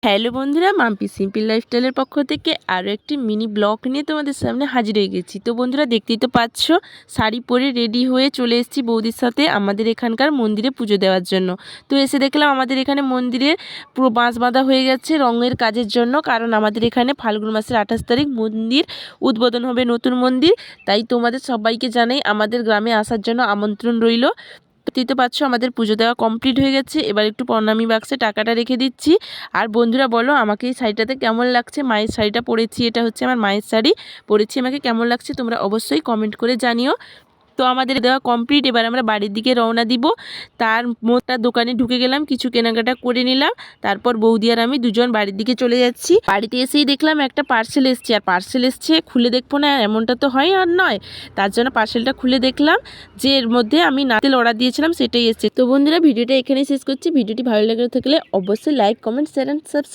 Hello বন্ধুরা, Mampi simple লাইফস্টাইলের পক্ষ থেকে আরও একটি মিনি ব্লগ নিয়ে তোমাদের সামনে হাজির হয়ে গেছি। তো বন্ধুরা, দেখতেই তো পাচ্ছ, শাড়ি পরে রেডি হয়ে চলে এসেছি বৌদির সাথে আমাদের এখানকার মন্দিরে পুজো দেওয়ার জন্য। তো এসে দেখলাম আমাদের এখানে মন্দিরে পুরো বাঁশ বাঁধা হয়ে গেছে রঙের কাজের জন্য, কারণ আমাদের এখানে ফাল্গুন মাসের 28 তারিখ মন্দির উদ্বোধন হবে, নতুন মন্দির। তাই তোমাদের সবাইকে জানাই আমাদের গ্রামে আসার জন্য আমন্ত্রণ রইল। দেখতেই তো পাচ্ছ আমাদের পুজো দেওয়া কমপ্লিট হয়ে গেছে। এবার একটু প্রণামী বাক্সে টাকাটা রেখে দিচ্ছি। আর বন্ধুরা বলো, আমাকে এই শাড়িটাতে কেমন লাগছে? মায়ের শাড়িটা পরেছি, এটা হচ্ছে আমার মায়ের শাড়ি পরেছি। আমাকে কেমন লাগছে তোমরা অবশ্যই কমেন্ট করে জানিও। তো আমাদের দেওয়া কমপ্লিট, এবার আমরা বাড়ির দিকে রওনা দিব। তার মোটা দোকানে ঢুকে গেলাম, কিছু কেনাকাটা করে নিলাম। তারপর বৌদি আর আমি দুজন বাড়ির দিকে চলে যাচ্ছি। বাড়িতে এসেই দেখলাম একটা পার্সেল এসছে, আর পার্সেল এসছে খুলে দেখবো না এমনটা তো হয় আর নয়। তার জন্য পার্সেলটা খুলে দেখলাম যে এর মধ্যে আমি নারকেল অর্ডার দিয়েছিলাম সেটাই এসছে। তো বন্ধুরা, ভিডিওটা এখানেই শেষ করছি। ভিডিওটি ভালো লেগে থাকলে অবশ্যই like, comment, share and subscribe.